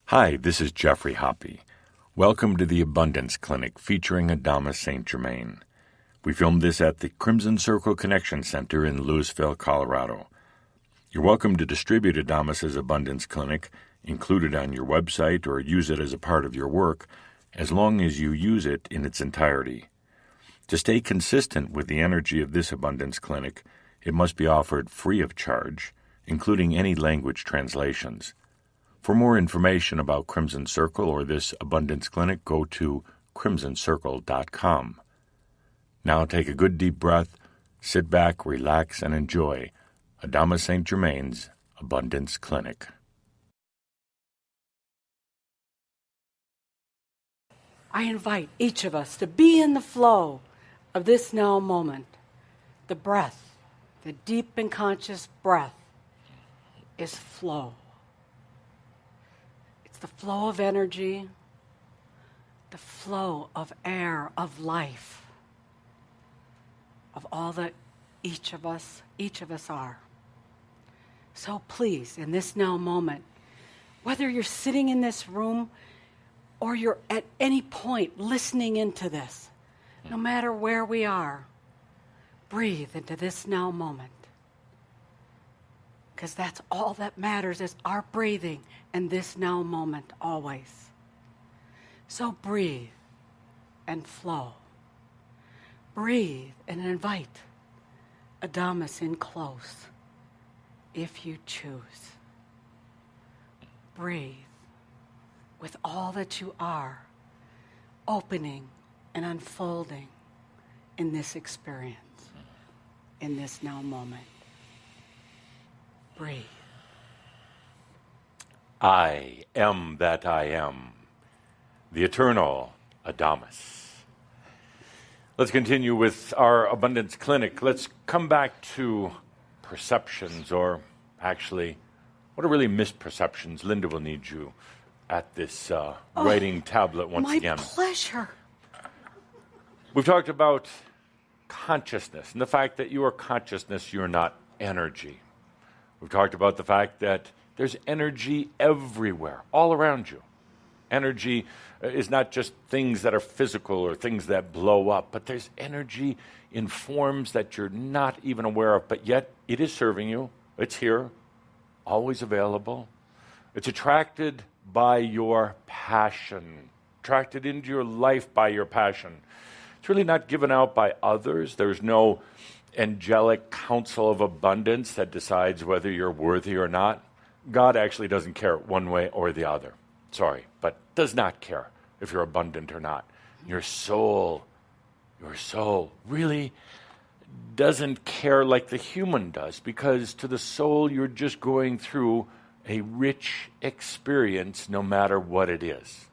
Hi, this is Geoffrey Hoppe. Welcome to the Abundance Clinic featuring Adamus Saint-Germain. We filmed this at the Crimson Circle Connection Center in Louisville, Colorado. You're welcome to distribute Adamus's Abundance Clinic, include it on your website, or use it as a part of your work, as long as you use it in its entirety. To stay consistent with the energy of this Abundance Clinic, it must be offered free of charge, including any language translations. For more information about Crimson Circle or this Abundance Clinic, go to crimsoncircle.com. Now take a good deep breath, sit back, relax, and enjoy Adamus Saint-Germain's Abundance Clinic. I invite each of us to be in the flow of this now moment. The breath, the deep and conscious breath, is flow. It's the flow of energy, the flow of air, of life, of all that each of us are. So please, in this now moment, whether you're sitting in this room or you're at any point listening into this, no matter where we are, breathe into this now moment. Because that's all that matters, is our breathing and this now moment always. So breathe and flow. Breathe and invite Adamus in close, if you choose. Breathe with all that you are, opening and unfolding in this experience, in this now moment. Breathe. I am that I am, the eternal Adamus. Let's continue with our Abundance Clinic. Let's come back to perceptions, or actually, what are really misperceptions? Linda will need you at this writing tablet once again. My pleasure. We've talked about consciousness and the fact that you are consciousness, you're not energy. We've talked about the fact that there's energy everywhere, all around you. Energy is not just things that are physical or things that blow up, but there's energy in forms that you're not even aware of, but yet it is serving you. It's here, always available. It's attracted by your passion, attracted into your life by your passion. It's really not given out by others. There's no angelic council of abundance that decides whether you're worthy or not. God actually doesn't care one way or the other. Sorry, but does not care if you're abundant or not. Your soul really doesn't care like the human does, because to the soul you're just going through a rich experience no matter what it is.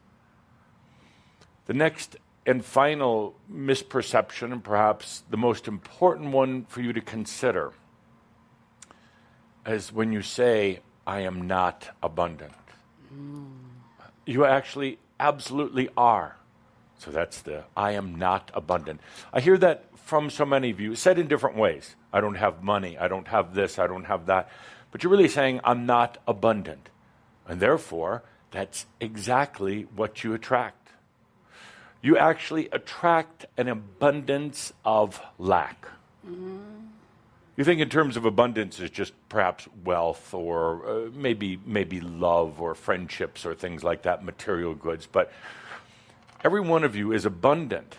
The next and final misperception, and perhaps the most important one for you to consider, is when you say, I am not abundant. You actually absolutely are. So that's the I am not abundant. I hear that from so many of you, said in different ways. I don't have money, I don't have this, I don't have that. But you're really saying, I'm not abundant. And therefore, that's exactly what you attract. You actually attract an abundance of lack. You think in terms of abundance as just perhaps wealth or maybe love or friendships or things like that, material goods. But every one of you is abundant.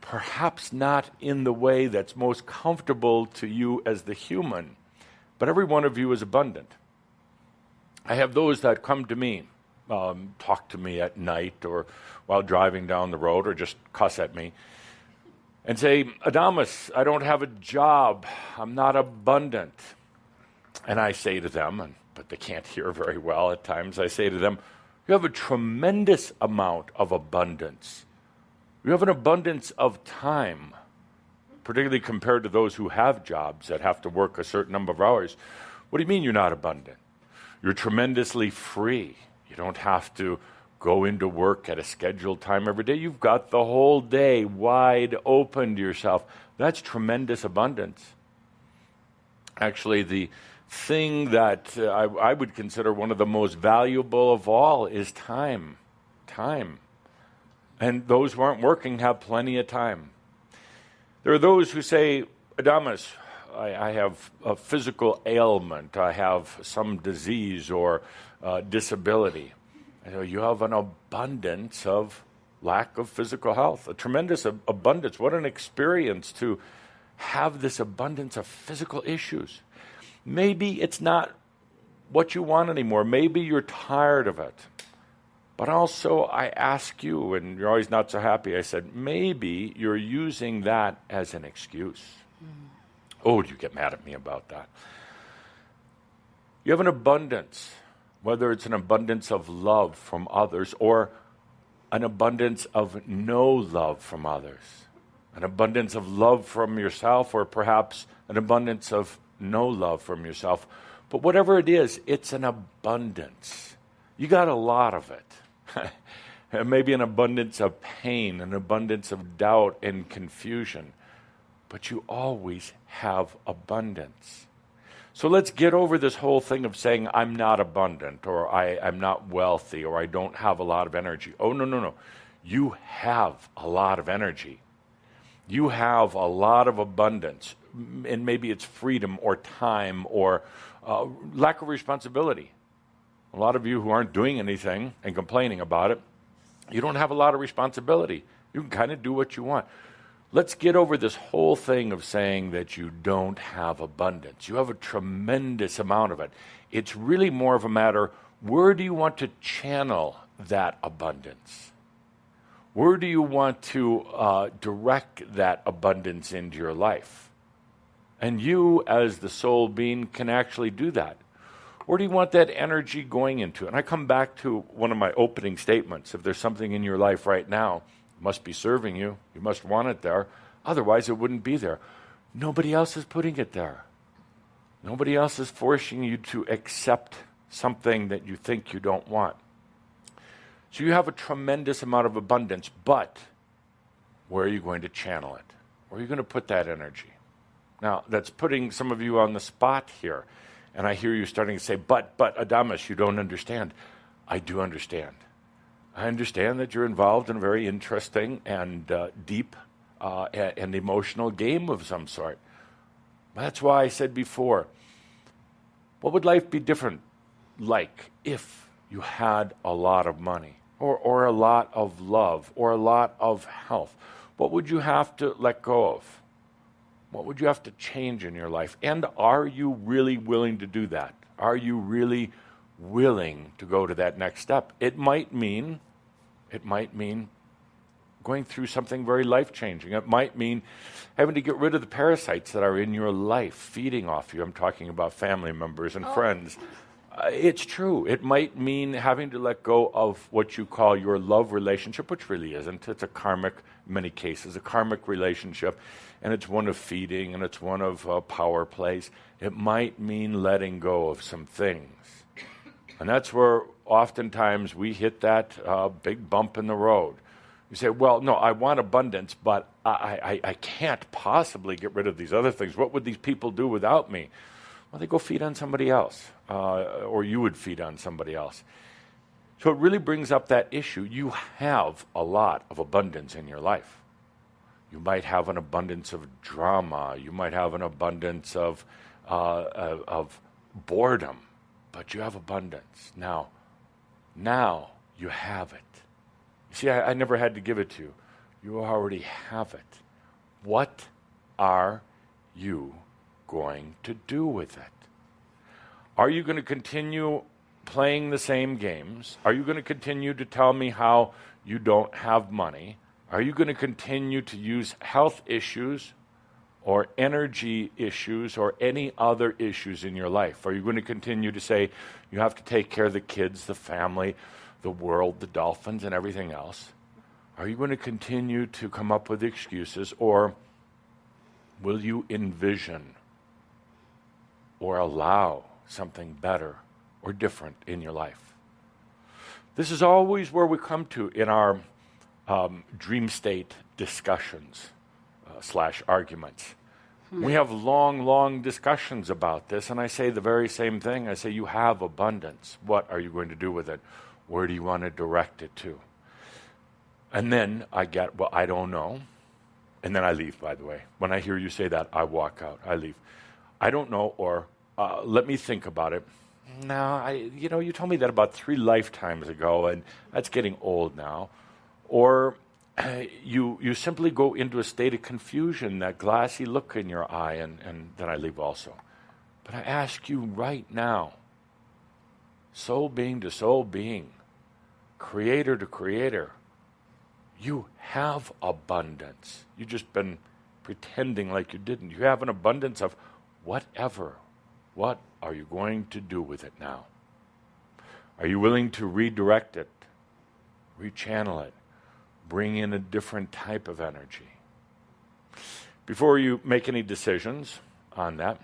Perhaps not in the way that's most comfortable to you as the human, but every one of you is abundant. I have those that come to me, talk to me at night or while driving down the road, or just cuss at me and say, Adamus, I don't have a job. I'm not abundant. And I say to them, but they can't hear very well at times, I say to them, you have a tremendous amount of abundance. You have an abundance of time, particularly compared to those who have jobs that have to work a certain number of hours. What do you mean you're not abundant? You're tremendously free. You don't have to go into work at a scheduled time every day. You've got the whole day wide open to yourself. That's tremendous abundance. Actually, the thing that I would consider one of the most valuable of all is time. Time. And those who aren't working have plenty of time. There are those who say, Adamus, I have a physical ailment, I have some disease or disability. You have an abundance of lack of physical health, a tremendous abundance. What an experience to have this abundance of physical issues. Maybe it's not what you want anymore. Maybe you're tired of it. But also I ask you, and you're always not so happy, I said, maybe you're using that as an excuse. Oh, you get mad at me about that. You have an abundance, whether it's an abundance of love from others or an abundance of no love from others, an abundance of love from yourself or perhaps an abundance of no love from yourself. But whatever it is, it's an abundance. You got a lot of it. Maybe an abundance of pain, an abundance of doubt and confusion. But you always have abundance. So let's get over this whole thing of saying I'm not abundant or I'm not wealthy or I don't have a lot of energy. Oh, no. You have a lot of energy. You have a lot of abundance. And maybe it's freedom or time or lack of responsibility. A lot of you who aren't doing anything and complaining about it, you don't have a lot of responsibility. You can kind of do what you want. Let's get over this whole thing of saying that you don't have abundance. You have a tremendous amount of it. It's really more of a matter, where do you want to channel that abundance? Where do you want to direct that abundance into your life? And you, as the soul being, can actually do that. Where do you want that energy going into? And I come back to one of my opening statements. If there's something in your life right now, it must be serving you. You must want it there. Otherwise, it wouldn't be there. Nobody else is putting it there. Nobody else is forcing you to accept something that you think you don't want. So you have a tremendous amount of abundance, but where are you going to channel it? Where are you going to put that energy? Now, that's putting some of you on the spot here. And I hear you starting to say, but Adamus, you don't understand. I do understand. I understand that you're involved in a very interesting and deep and emotional game of some sort. That's why I said before, what would life be different like if you had a lot of money or a lot of love or a lot of health? What would you have to let go of? What would you have to change in your life? And are you really willing to do that? Are you really willing to go to that next step? It might mean going through something very life-changing. It might mean having to get rid of the parasites that are in your life, feeding off you. I'm talking about family members and friends. It's true. It might mean having to let go of what you call your love relationship, which really isn't. It's a karmic, in many cases, a karmic relationship, and it's one of feeding, and it's one of power plays. It might mean letting go of some things. And that's where oftentimes we hit that big bump in the road. You say, well, no, I want abundance, but I can't possibly get rid of these other things. What would these people do without me? Well, they go feed on somebody else, or you would feed on somebody else. So it really brings up that issue. You have a lot of abundance in your life. You might have an abundance of drama. You might have an abundance of boredom, but you have abundance. Now you have it. You see, I never had to give it to you. You already have it. What are you going to do with it? Are you going to continue playing the same games? Are you going to continue to tell me how you don't have money? Are you going to continue to use health issues or energy issues or any other issues in your life? Are you going to continue to say you have to take care of the kids, the family, the world, the dolphins, and everything else? Are you going to continue to come up with excuses, or will you envision or allow something better or different in your life? This is always where we come to in our dream state discussions / arguments. We have long, long discussions about this, and I say the very same thing. I say, you have abundance. What are you going to do with it? Where do you want to direct it to? And then I get, well, I don't know. And then I leave, by the way. When I hear you say that, I walk out. I leave. I don't know, or let me think about it. No, you told me that about 3 lifetimes ago, and that's getting old now. Or you simply go into a state of confusion, that glassy look in your eye, and then I leave also. But I ask you right now, soul being to soul being, creator to creator, you have abundance. You've just been pretending like you didn't. You have an abundance of whatever. What are you going to do with it now? Are you willing to redirect it, rechannel it, bring in a different type of energy? Before you make any decisions on that,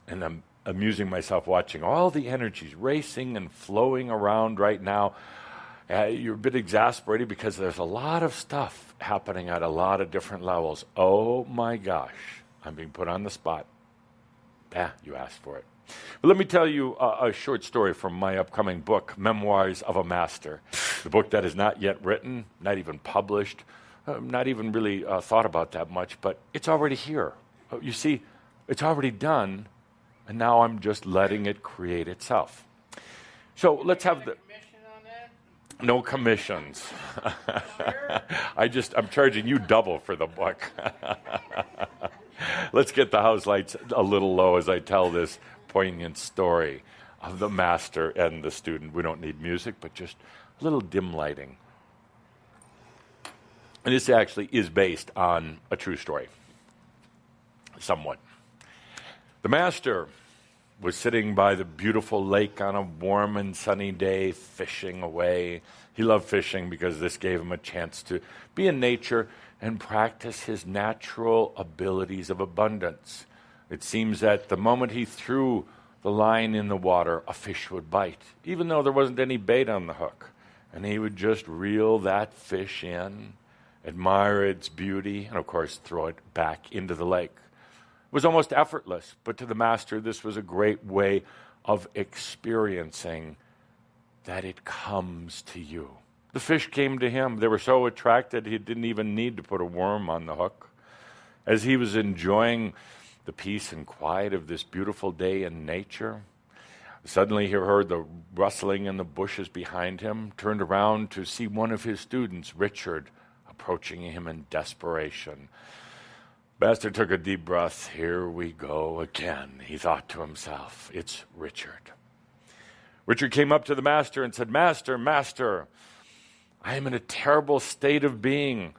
and I'm amusing myself watching all the energies racing and flowing around right now, you're a bit exasperated because there's a lot of stuff happening at a lot of different levels. Oh my gosh, I'm being put on the spot. You asked for it. But let me tell you a short story from my upcoming book, Memoirs of a Master. The book that is not yet written, not even published, not even really thought about that much, but it's already here. You see, it's already done, and now I'm just letting it create itself. So let's have the... No commissions. I'm charging you double for the book. Let's get the house lights a little low as I tell this poignant story of the master and the student. We don't need music, but just a little dim lighting. And this actually is based on a true story, somewhat. The master was sitting by the beautiful lake on a warm and sunny day, fishing away. He loved fishing because this gave him a chance to be in nature and practice his natural abilities of abundance. It seems that the moment he threw the line in the water, a fish would bite, even though there wasn't any bait on the hook. And he would just reel that fish in, admire its beauty, and of course throw it back into the lake. It was almost effortless, but to the master, this was a great way of experiencing that it comes to you. The fish came to him. They were so attracted, he didn't even need to put a worm on the hook. As he was enjoying the peace and quiet of this beautiful day in nature, suddenly he heard the rustling in the bushes behind him, turned around to see one of his students, Richard, approaching him in desperation. Master took a deep breath. Here we go again, he thought to himself. It's Richard. Richard came up to the master and said, Master, Master, I am in a terrible state of being.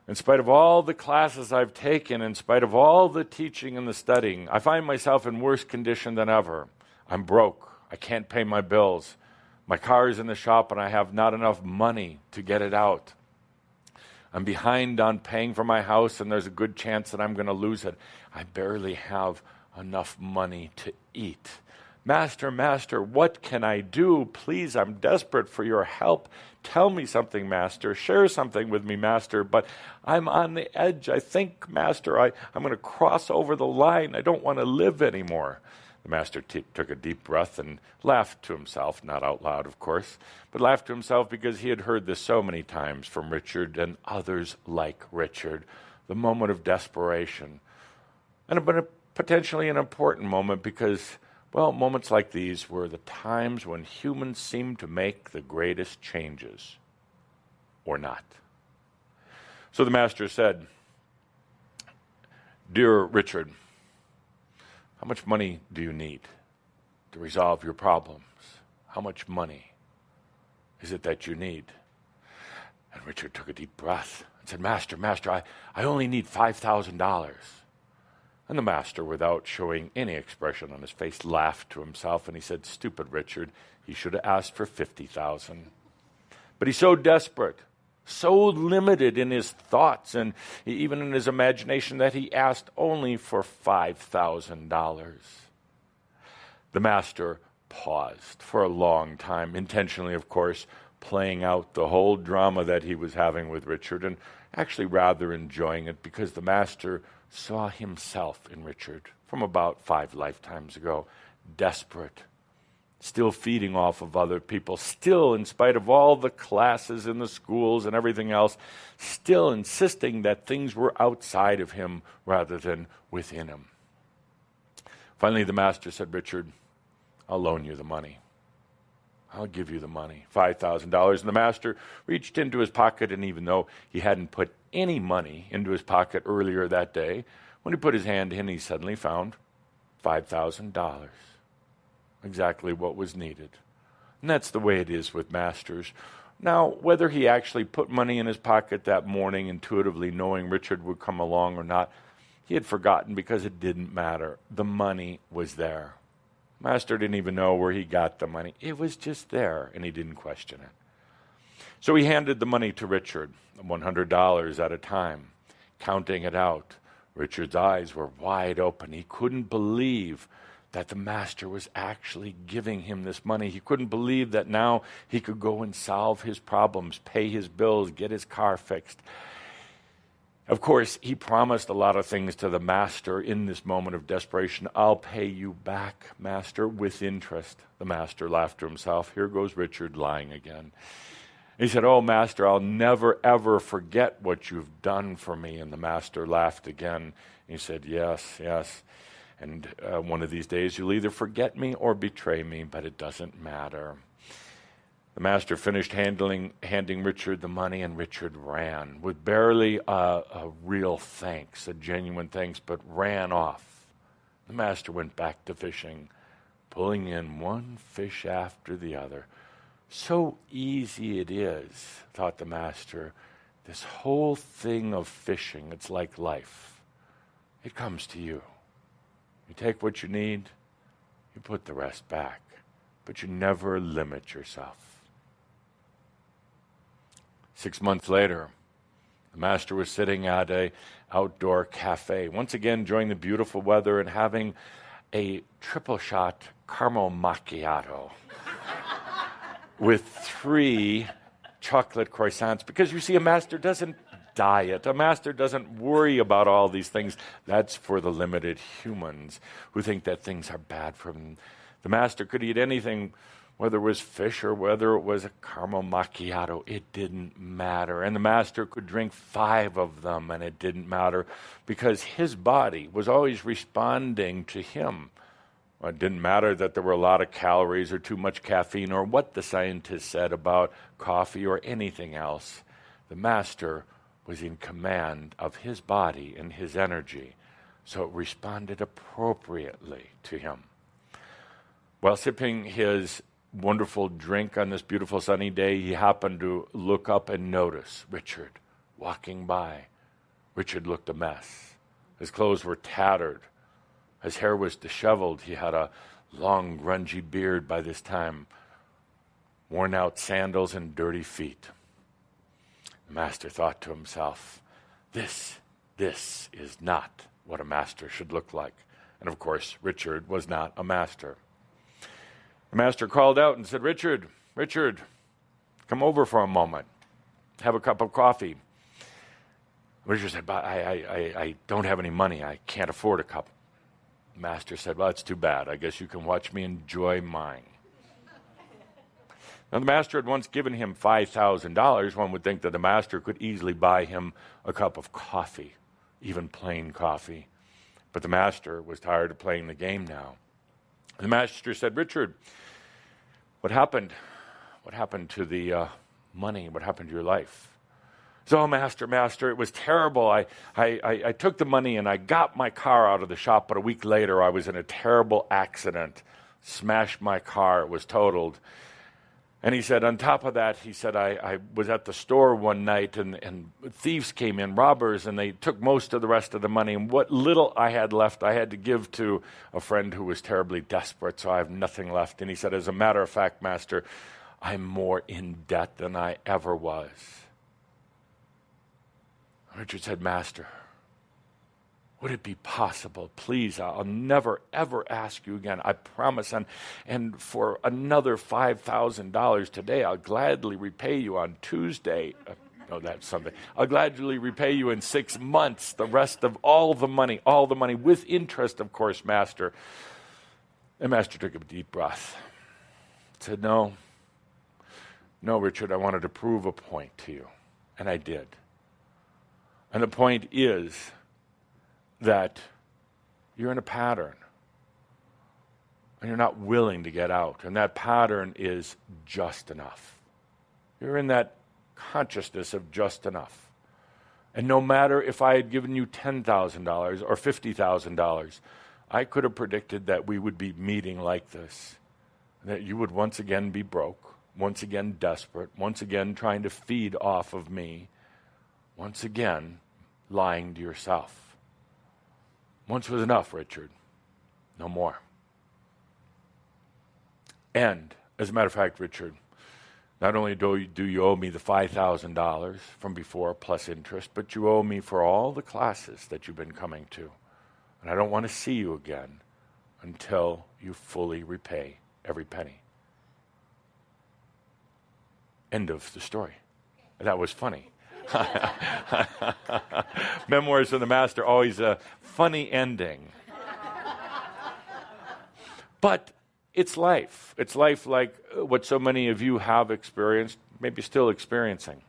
In spite of all the classes I've taken, in spite of all the teaching and the studying, I find myself in worse condition than ever. I'm broke. I can't pay my bills. My car is in the shop and I have not enough money to get it out. I'm behind on paying for my house, and there's a good chance that I'm going to lose it. I barely have enough money to eat. Master, Master, what can I do? Please, I'm desperate for your help. Tell me something, Master. Share something with me, Master. But I'm on the edge. I think, Master, I'm going to cross over the line. I don't want to live anymore. The master took a deep breath and laughed to himself, not out loud, of course, but laughed to himself because he had heard this so many times from Richard and others like Richard, the moment of desperation. And potentially an important moment because, well, moments like these were the times when humans seemed to make the greatest changes, or not. So the master said, Dear Richard, how much money do you need to resolve your problems? How much money is it that you need? And Richard took a deep breath and said, Master, Master, I only need $5,000. And the master, without showing any expression on his face, laughed to himself and he said, Stupid Richard, he should have asked for $50,000. But he's so desperate, so limited in his thoughts and even in his imagination that he asked only for $5,000. The master paused for a long time, intentionally, of course, playing out the whole drama that he was having with Richard and actually rather enjoying it because the master saw himself in Richard from about 5 lifetimes ago, desperate, still feeding off of other people, still, in spite of all the classes in the schools and everything else, still insisting that things were outside of him rather than within him. Finally, the master said, Richard, I'll loan you the money. I'll give you the money, $5,000. And the master reached into his pocket, and even though he hadn't put any money into his pocket earlier that day, when he put his hand in, he suddenly found $5,000. Exactly what was needed. And that's the way it is with masters. Now, whether he actually put money in his pocket that morning, intuitively knowing Richard would come along or not, he had forgotten because it didn't matter. The money was there. Master didn't even know where he got the money. It was just there, and he didn't question it. So he handed the money to Richard, $100 at a time, counting it out. Richard's eyes were wide open. He couldn't believe that the master was actually giving him this money. He couldn't believe that now he could go and solve his problems, pay his bills, get his car fixed. Of course, he promised a lot of things to the master in this moment of desperation. I'll pay you back, master, with interest. The master laughed to himself. Here goes Richard lying again. He said, oh, master, I'll never, ever forget what you've done for me. And the master laughed again. He said, yes, yes. And one of these days you'll either forget me or betray me, but it doesn't matter. The master finished handing Richard the money, and Richard ran with barely a real thanks, a genuine thanks, but ran off. The master went back to fishing, pulling in one fish after the other. So easy it is, thought the master, this whole thing of fishing. It's like life. It comes to you. You take what you need, you put the rest back, but you never limit yourself. 6 months later, the master was sitting at an outdoor cafe, once again enjoying the beautiful weather and having a triple shot caramel macchiato with 3 chocolate croissants. Because you see, a master doesn't diet. A master doesn't worry about all these things. That's for the limited humans who think that things are bad for them. The master could eat anything, whether it was fish or whether it was a caramel macchiato. It didn't matter. And the master could drink 5 of them, and it didn't matter because his body was always responding to him. Well, it didn't matter that there were a lot of calories or too much caffeine or what the scientists said about coffee or anything else. The master was in command of his body and his energy, so it responded appropriately to him. While sipping his wonderful drink on this beautiful sunny day, he happened to look up and notice Richard walking by. Richard looked a mess. His clothes were tattered. His hair was disheveled. He had a long, grungy beard by this time, worn out sandals and dirty feet. The master thought to himself, this is not what a master should look like. And of course, Richard was not a master. The master called out and said, Richard, come over for a moment. Have a cup of coffee. Richard said, but I don't have any money. I can't afford a cup. The master said, well, it's too bad. I guess you can watch me enjoy mine. Now, the master had once given him $5,000. One would think that the master could easily buy him a cup of coffee, even plain coffee. But the master was tired of playing the game now. The master said, Richard, what happened? What happened to the money? What happened to your life? So, master, it was terrible. I took the money and I got my car out of the shop, but a week later I was in a terrible accident, smashed my car, it was totaled. And he said, on top of that, he said, I was at the store one night and thieves came in, robbers, and they took most of the rest of the money. And what little I had left, I had to give to a friend who was terribly desperate, so I have nothing left. And he said, as a matter of fact, master, I'm more in debt than I ever was. Richard said, master, would it be possible, please, I'll never, ever ask you again, I promise, and for another $5,000 today, I'll gladly repay you on Tuesday. No, that's something. I'll gladly repay you in 6 months the rest of all the money, with interest, of course, Master. And Master took a deep breath. Said, no, Richard, I wanted to prove a point to you. And I did. And the point is that you're in a pattern. And you're not willing to get out. And that pattern is just enough. You're in that consciousness of just enough. And no matter if I had given you $10,000 or $50,000, I could have predicted that we would be meeting like this. That you would once again be broke, once again desperate, once again trying to feed off of me, once again lying to yourself. Once was enough, Richard. No more. And, as a matter of fact, Richard, not only do you owe me the $5,000 from before plus interest, but you owe me for all the classes that you've been coming to. And I don't want to see you again until you fully repay every penny. End of the story. That was funny. Memoirs of the Master, always a funny ending. But it's life. It's life like what so many of you have experienced, maybe still experiencing.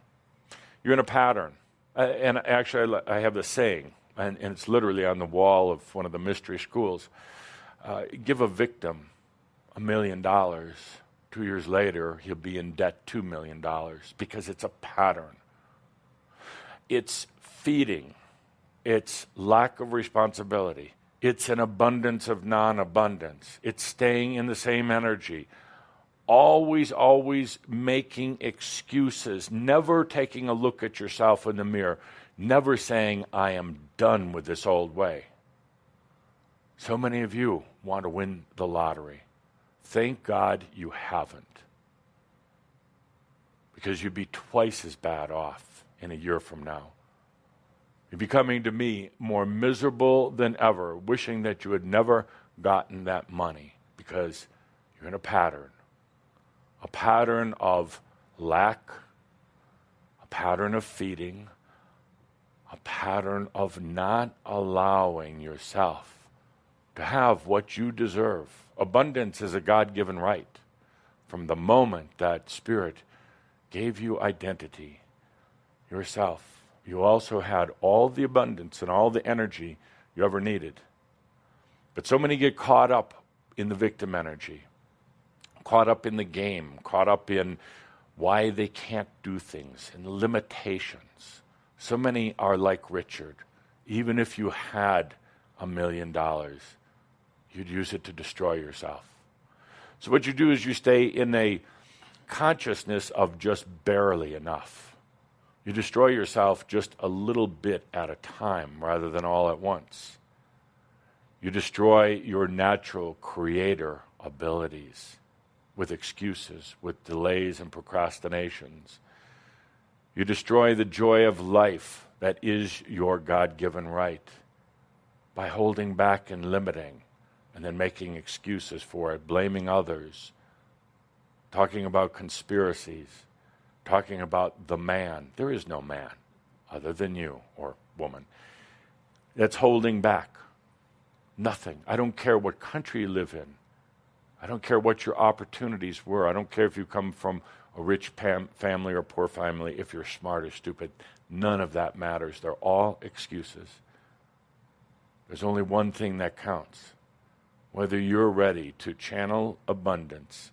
You're in a pattern. And actually, I have this saying, and it's literally on the wall of one of the mystery schools. Give a victim $1 million. 2 years later, he'll be in debt $2 million because it's a pattern. It's feeding. It's lack of responsibility. It's an abundance of non-abundance. It's staying in the same energy. Always making excuses. Never taking a look at yourself in the mirror. Never saying, I am done with this old way. So many of you want to win the lottery. Thank God you haven't. Because you'd be twice as bad off in a year from now. You're becoming to me more miserable than ever, wishing that you had never gotten that money because you're in a pattern of lack, a pattern of feeding, a pattern of not allowing yourself to have what you deserve. Abundance is a God-given right. From the moment that Spirit gave you identity, yourself, you also had all the abundance and all the energy you ever needed. But so many get caught up in the victim energy, caught up in the game, caught up in why they can't do things, and limitations. So many are like Richard. Even if you had $1 million, you'd use it to destroy yourself. So what you do is you stay in a consciousness of just barely enough. You destroy yourself just a little bit at a time rather than all at once. You destroy your natural creator abilities with excuses, with delays and procrastinations. You destroy the joy of life that is your God-given right by holding back and limiting and then making excuses for it, blaming others, talking about conspiracies, talking about the man. There is no man other than you or woman that's holding back. Nothing. I don't care what country you live in. I don't care what your opportunities were. I don't care if you come from a rich family or poor family, if you're smart or stupid. None of that matters. They're all excuses. There's only one thing that counts. Whether you're ready to channel abundance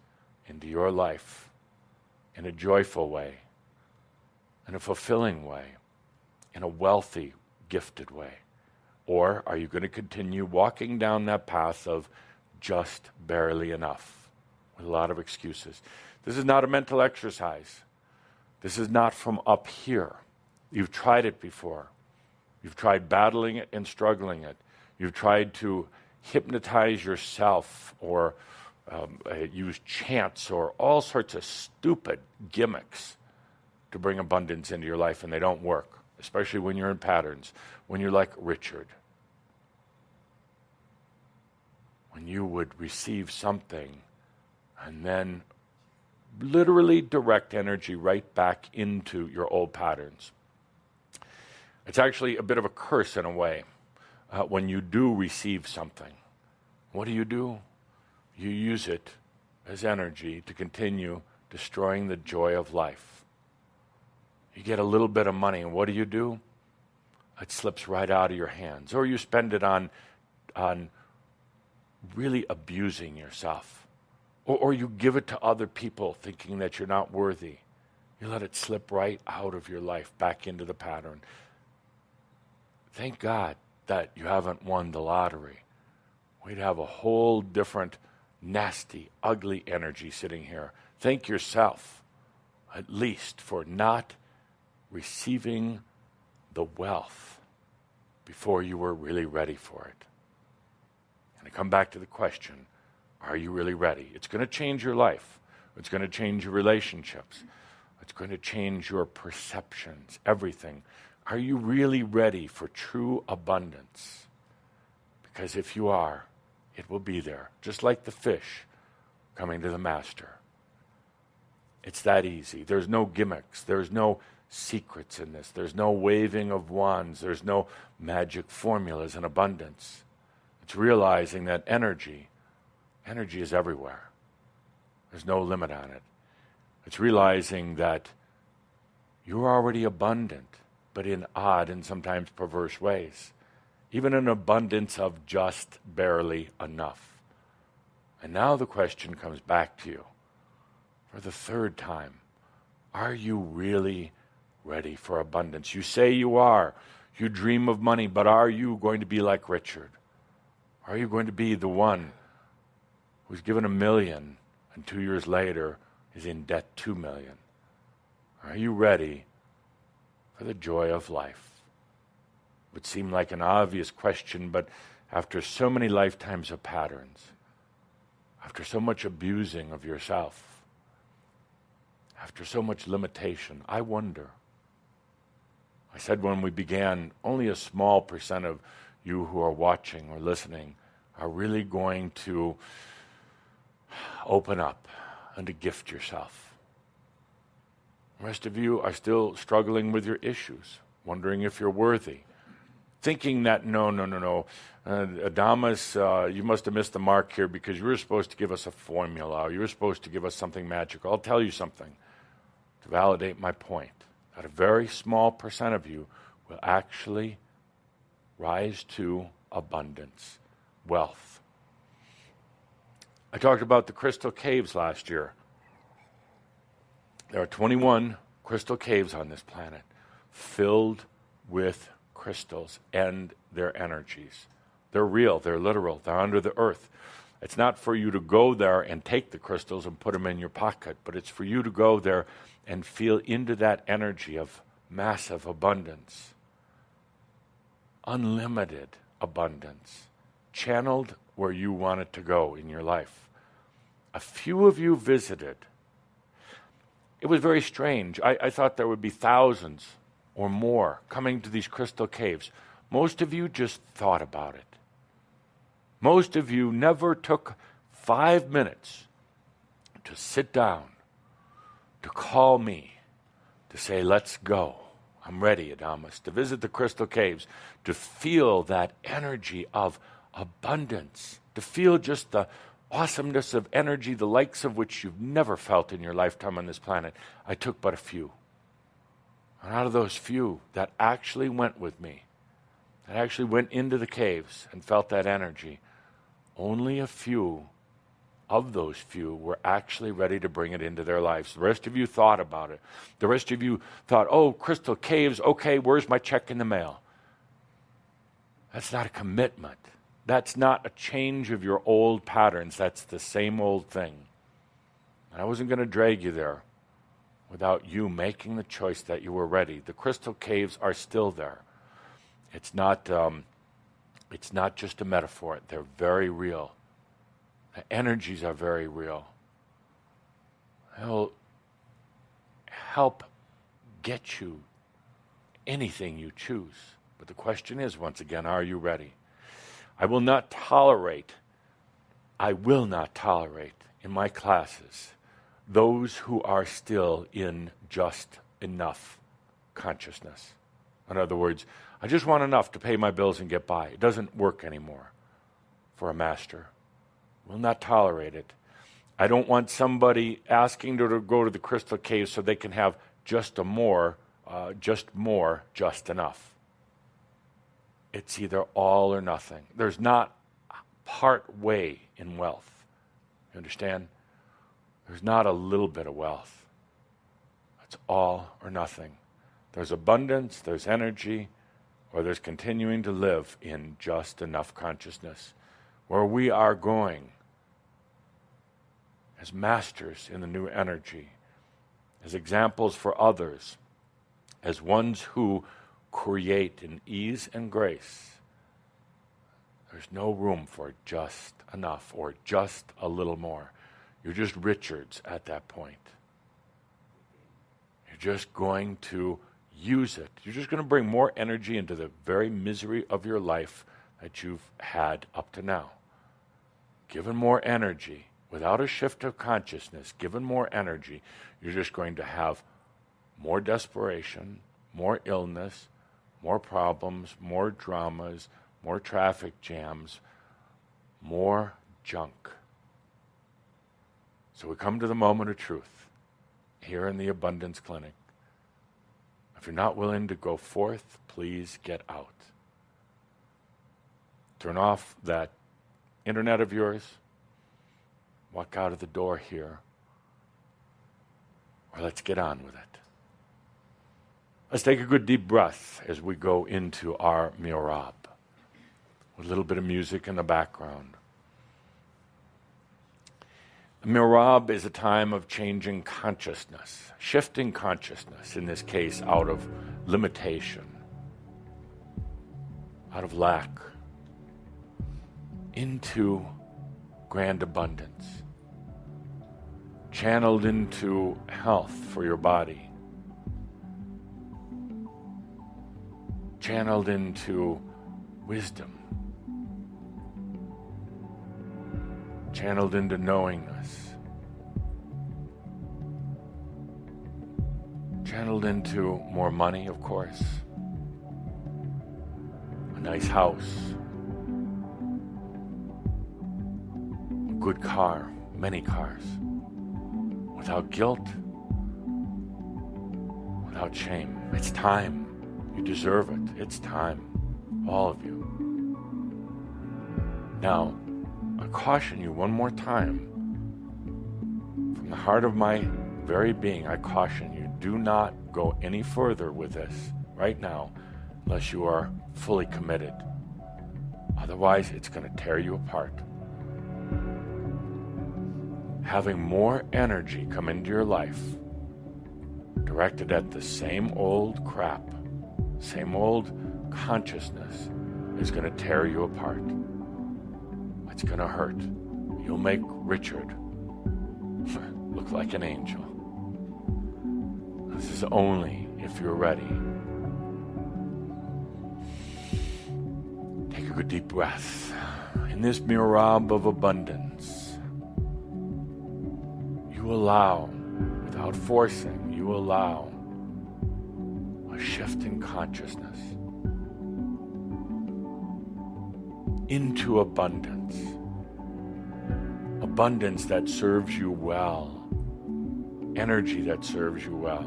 into your life in a joyful way, in a fulfilling way, in a wealthy, gifted way. Or are you going to continue walking down that path of just barely enough with a lot of excuses? This is not a mental exercise. This is not from up here. You've tried it before. You've tried battling it and struggling it. You've tried to hypnotize yourself or use chants or all sorts of stupid gimmicks to bring abundance into your life, and they don't work, especially when you're in patterns, when you're like Richard. When you would receive something and then literally direct energy right back into your old patterns. It's actually a bit of a curse in a way when you do receive something. What do? You use it as energy to continue destroying the joy of life. You get a little bit of money, and what do? It slips right out of your hands. Or you spend it on really abusing yourself. Or you give it to other people thinking that you're not worthy. You let it slip right out of your life back into the pattern. Thank God that you haven't won the lottery. We'd have a whole different, nasty, ugly energy sitting here. Thank yourself, at least, for not receiving the wealth before you were really ready for it. And I come back to the question, are you really ready? It's going to change your life. It's going to change your relationships. It's going to change your perceptions, everything. Are you really ready for true abundance? Because if you are, it will be there, just like the fish coming to the master. It's that easy. There's no gimmicks. There's no secrets in this. There's no waving of wands. There's no magic formulas in abundance. It's realizing that energy is everywhere. There's no limit on it. It's realizing that you're already abundant, but in odd and sometimes perverse ways. Even an abundance of just barely enough. And now the question comes back to you for the third time. Are you really ready for abundance? You say you are. You dream of money, but are you going to be like Richard? Are you going to be the one who's given $1 million and 2 years later is in debt $2 million? Are you ready for the joy of life? It would seem like an obvious question, but after so many lifetimes of patterns, after so much abusing of yourself, after so much limitation, I wonder. I said when we began, only a small percent of you who are watching or listening are really going to open up and to gift yourself. The rest of you are still struggling with your issues, wondering if you're worthy, thinking that no, Adamus, you must have missed the mark here because you were supposed to give us a formula, or you were supposed to give us something magical. I'll tell you something to validate my point, that a very small percent of you will actually rise to abundance, wealth. I talked about the crystal caves last year. There are 21 crystal caves on this planet filled with crystals and their energies. They're real, they're literal, they're under the earth. It's not for you to go there and take the crystals and put them in your pocket, but it's for you to go there and feel into that energy of massive abundance, unlimited abundance, channeled where you want it to go in your life. A few of you visited. It was very strange. I thought there would be thousands or more coming to these crystal caves. Most of you just thought about it. Most of you never took 5 minutes to sit down, to call me, to say, let's go. I'm ready, Adamus, to visit the crystal caves, to feel that energy of abundance, to feel just the awesomeness of energy, the likes of which you've never felt in your lifetime on this planet. I took but a few. And out of those few that actually went with me, that actually went into the caves and felt that energy, only a few of those few were actually ready to bring it into their lives. The rest of you thought about it. The rest of you thought, oh, crystal caves, okay, where's my check in the mail? That's not a commitment. That's not a change of your old patterns. That's the same old thing. And I wasn't going to drag you there without you making the choice that you were ready. The crystal caves are still there. It's not just a metaphor. They're very real. The energies are very real. They'll help get you anything you choose. But the question is, once again, are you ready? I will not tolerate in my classes those who are still in just enough consciousness. In other words, I just want enough to pay my bills and get by. It doesn't work anymore for a master. Will not tolerate it. I don't want somebody asking to go to the crystal cave so they can have just enough. It's either all or nothing. There's not part way in wealth. You understand? There's not a little bit of wealth. It's all or nothing. There's abundance, there's energy, or there's continuing to live in just enough consciousness. Where we are going as masters in the new energy, as examples for others, as ones who create in ease and grace. There's no room for just enough or just a little more. You're just Richards at that point. You're just going to use it. You're just going to bring more energy into the very misery of your life that you've had up to now. Given more energy, without a shift of consciousness, given more energy, you're just going to have more desperation, more illness, more problems, more dramas, more traffic jams, more junk. So we come to the moment of truth here in the Abundance Clinic. If you're not willing to go forth, please get out. Turn off that internet of yours. Walk out of the door here. Or let's get on with it. Let's take a good deep breath as we go into our mihrab, with a little bit of music in the background. The mihrab is a time of changing consciousness, shifting consciousness, in this case, out of limitation, out of lack, into grand abundance, channeled into health for your body, channeled into wisdom, channeled into knowingness, channeled into more money, of course, a nice house, a good car, many cars, without guilt, without shame. It's time. You deserve it. It's time. All of you. Now, I caution you one more time. From the heart of my very being, I caution you, do not go any further with this right now unless you are fully committed. Otherwise, it's going to tear you apart. Having more energy come into your life directed at the same old crap, same old consciousness, is going to tear you apart. It's going to hurt. You'll make Richard look like an angel. This is only if you're ready. Take a good deep breath. In this mihrab of abundance, you allow, without forcing, you allow a shift in consciousness into abundance. Abundance that serves you well. Energy that serves you well.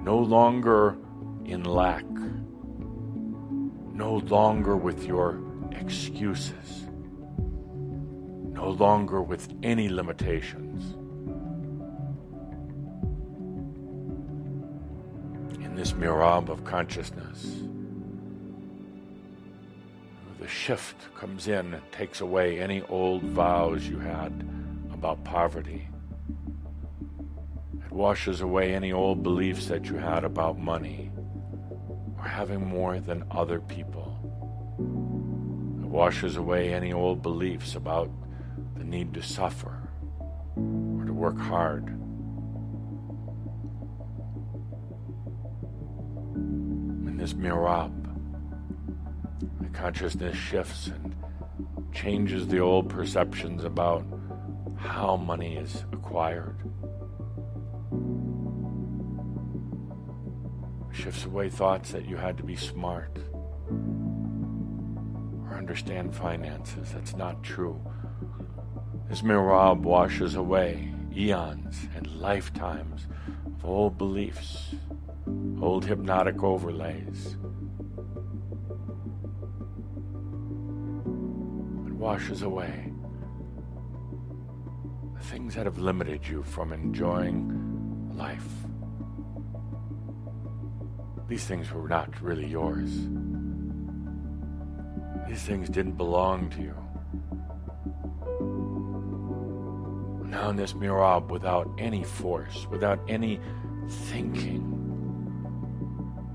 No longer in lack. No longer with your excuses. No longer with any limitations. In this mihrab of consciousness, the shift comes in and takes away any old vows you had about poverty. It washes away any old beliefs that you had about money or having more than other people. It washes away any old beliefs about the need to suffer or to work hard. In this mihrab, the consciousness shifts and changes the old perceptions about how money is acquired. required. Shifts away thoughts that you had to be smart or understand finances. That's not true. This mirab washes away eons and lifetimes of old beliefs, old hypnotic overlays. It washes away the things that have limited you from enjoying life. These things were not really yours. These things didn't belong to you. Now in this mirab, without any force, without any thinking,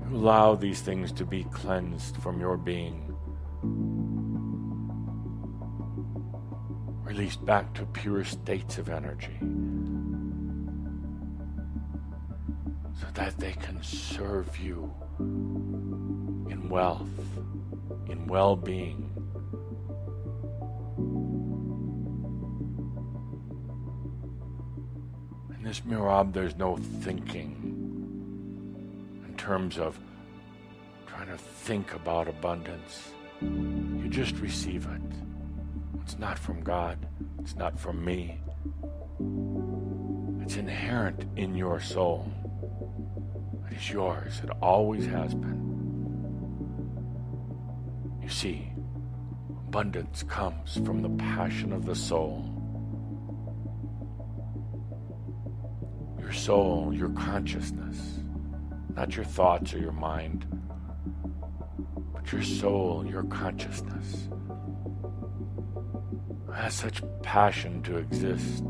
you allow these things to be cleansed from your being, released back to pure states of energy, so that they can serve you in wealth, in well-being. In this mirab, there's no thinking in terms of trying to think about abundance. You just receive it. It's not from God. It's not from me. It's inherent in your soul. It is yours. It always has been. You see, abundance comes from the passion of the soul. Your soul, your consciousness, not your thoughts or your mind, but your soul, your consciousness, has such passion to exist.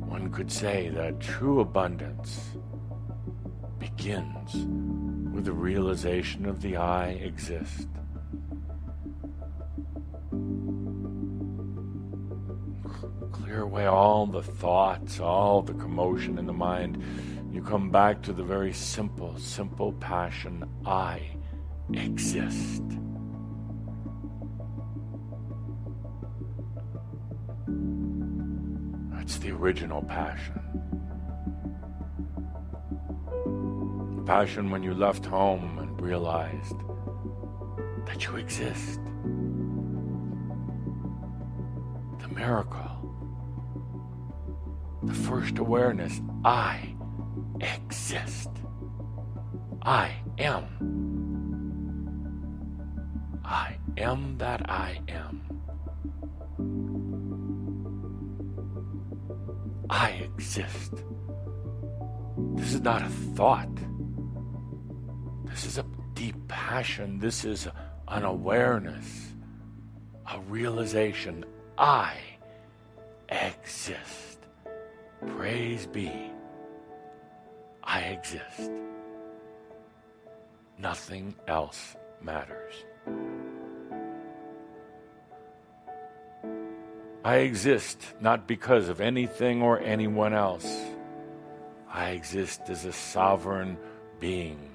One could say that true abundance begins with the realization of the I exist. Clear away all the thoughts, all the commotion in the mind. You come back to the very simple, simple passion, I exist. That's the original passion. The passion when you left home and realized that you exist. The miracle. The first awareness, I exist. I am. I am that I am. I exist. This is not a thought. This is a deep passion. This is an awareness, a realization. I exist. Praise be. I exist. Nothing else matters. I exist not because of anything or anyone else. I exist as a sovereign being.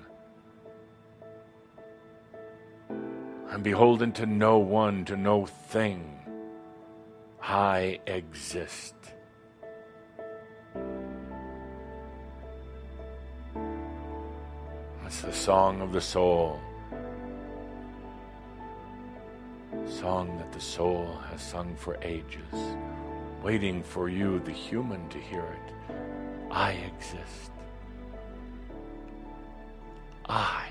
I'm beholden to no one, to no thing. I exist. That's the song of the soul. Song that the soul has sung for ages, waiting for you, the human, to hear it. I exist. I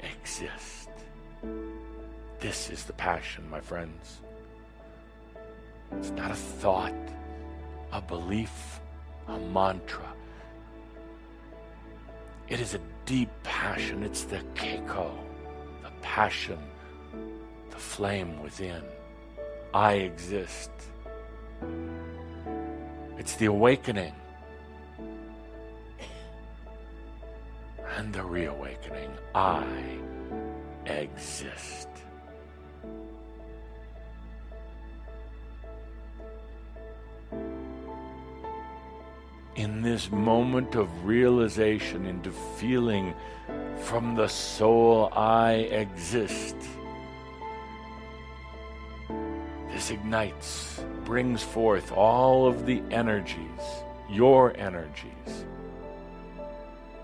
exist. This is the passion, my friends. It's not a thought, a belief, a mantra. It is a deep passion. It's the keiko, the passion, the flame within. I exist. It's the awakening and the reawakening. I exist. In this moment of realization, into feeling from the soul I exist, This ignites, brings forth all of the energies, your energies.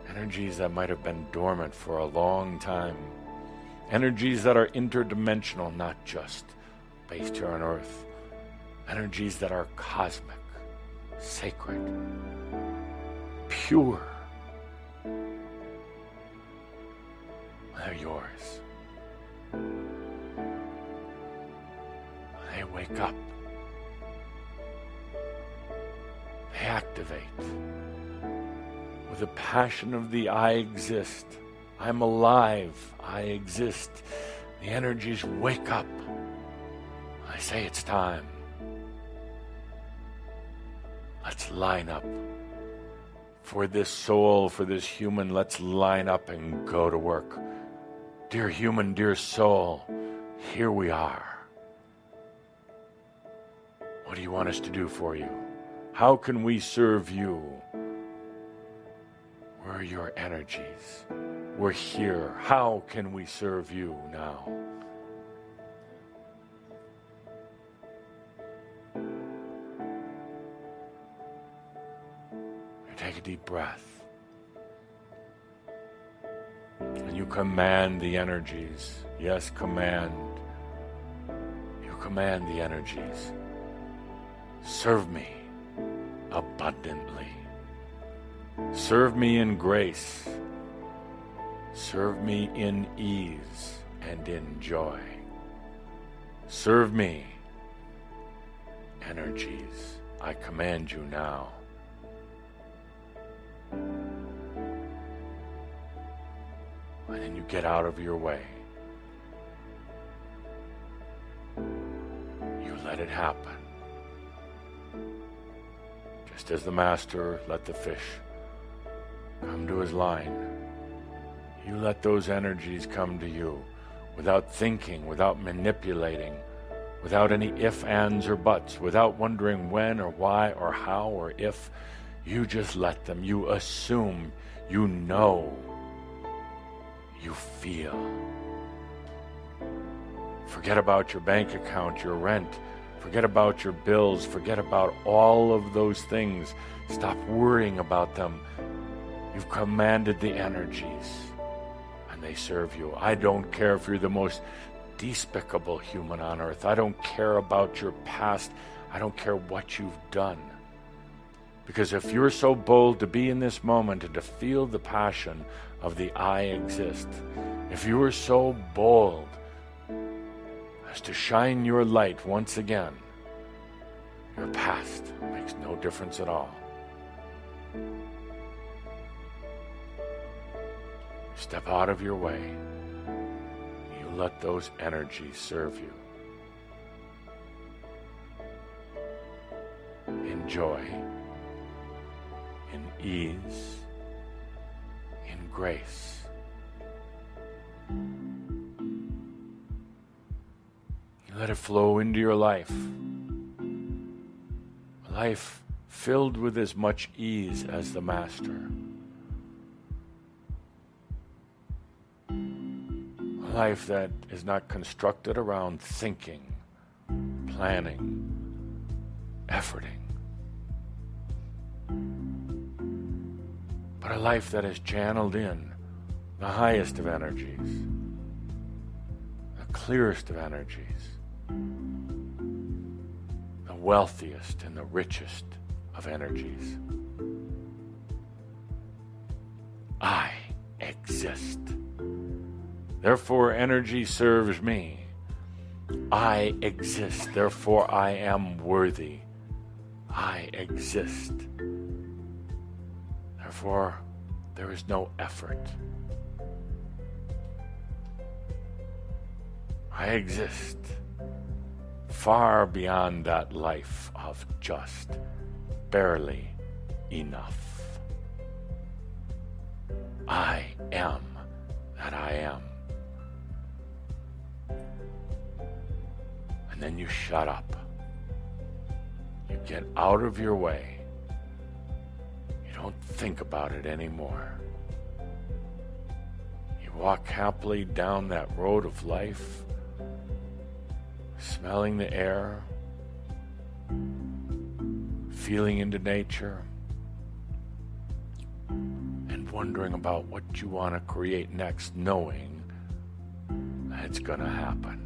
Energies that might have been dormant for a long time. Energies that are interdimensional, not just based here on Earth. Energies that are cosmic, sacred, pure. They're yours. They wake up. They activate with the passion of the I exist. I'm alive. I exist. The energies wake up. I say it's time. Let's line up. For this soul, for this human, let's line up and go to work. Dear human, dear soul, here we are. What do you want us to do for you? How can we serve you? Where are your energies? We're here. How can we serve you now? You take a deep breath. And you command the energies. Yes, command. You command the energies. Serve me abundantly. Serve me in grace. Serve me in ease and in joy. Serve me, energies. I command you now. And then you get out of your way. You let it happen. Just as the Master let the fish come to his line, you let those energies come to you without thinking, without manipulating, without any ifs, ands, or buts, without wondering when or why or how or if. You just let them. You assume, you know, you feel. Forget about your bank account, your rent. Forget about your bills. Forget about all of those things. Stop worrying about them. You've commanded the energies, and they serve you. I don't care if you're the most despicable human on earth. I don't care about your past. I don't care what you've done. Because if you're so bold to be in this moment and to feel the passion of the I exist, if you are so bold as to shine your light once again, your past makes no difference at all. Step out of your way. You let those energies serve you. In joy, in ease, in grace. You let it flow into your life. A life filled with as much ease as the Master. A life that is not constructed around thinking, planning, efforting. But a life that is channeled in the highest of energies, the clearest of energies, the wealthiest and the richest of energies. I exist. Therefore, energy serves me. I exist. Therefore, I am worthy. I exist. Therefore, there is no effort. I exist far beyond that life of just barely enough. I am that I am. And then you shut up. You get out of your way. You don't think about it anymore. You walk happily down that road of life, smelling the air, feeling into nature, and wondering about what you want to create next, knowing that it's going to happen.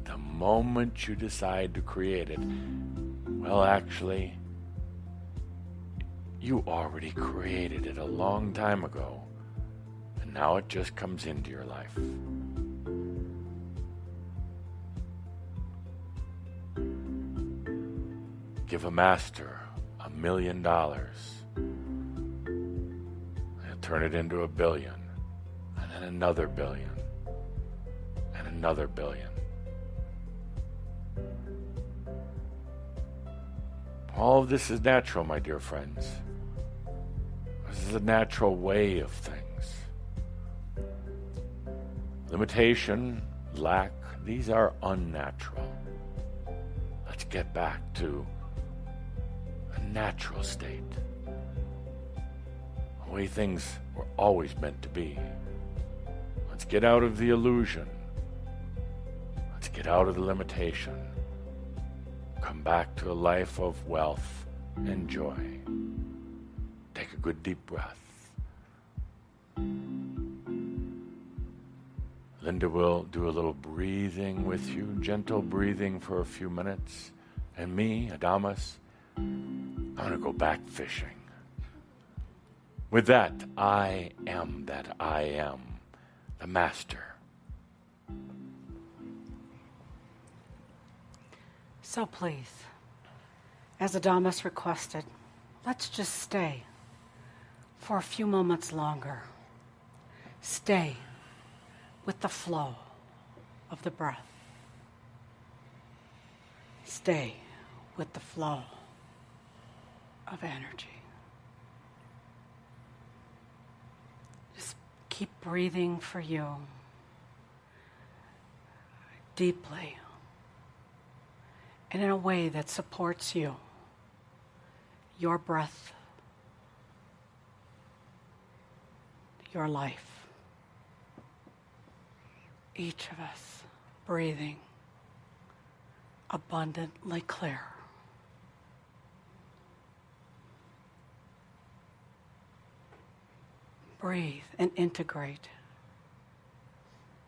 The moment you decide to create it, well, actually, you already created it a long time ago, and now it just comes into your life. Give a master $1 million. They'll turn it into $1 billion, and then another billion, and another billion. All of this is natural, my dear friends. This is a natural way of things. Limitation, lack, these are unnatural. Let's get back to a natural state. The way things were always meant to be. Let's get out of the illusion. Let's get out of the limitation. Come back to a life of wealth and joy. Take a good deep breath. Linda will do a little breathing with you, gentle breathing for a few minutes. And me, Adamus, I'm going to go back fishing. With that I am, the Master. So please, as Adamus requested, let's just stay for a few moments longer. Stay with the flow of the breath. Stay with the flow of energy. Just keep breathing for you deeply and in a way that supports you, your breath, your life. Each of us breathing abundantly clear. Breathe and integrate.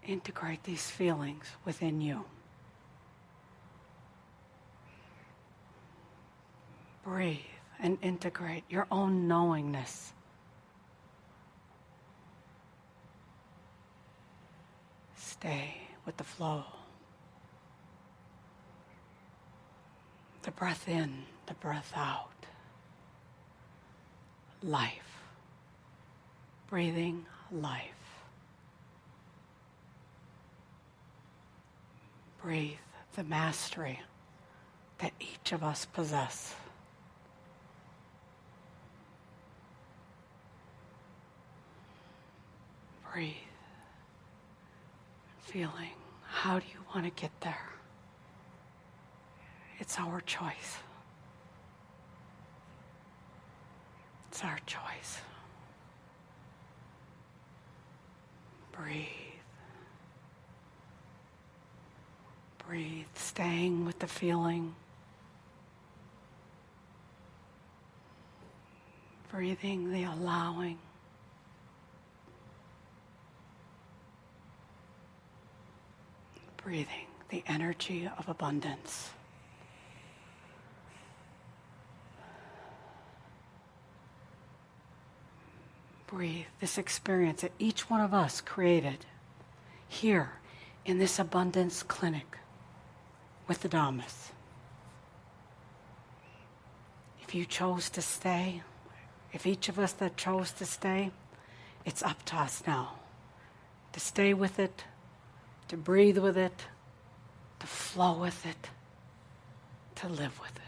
Integrate these feelings within you. Breathe and integrate your own knowingness. Stay with the flow. The breath in, the breath out. Life. Breathing life. Breathe the mastery that each of us possess. Breathe. Feeling, how do you want to get there? It's our choice. It's our choice. Breathe. Breathe, staying with the feeling. Breathing the allowing. Breathing the energy of abundance. Breathe this experience that each one of us created here in this abundance clinic with Adamus. If you chose to stay, if each of us that chose to stay, it's up to us now to stay with it, to breathe with it, to flow with it, to live with it.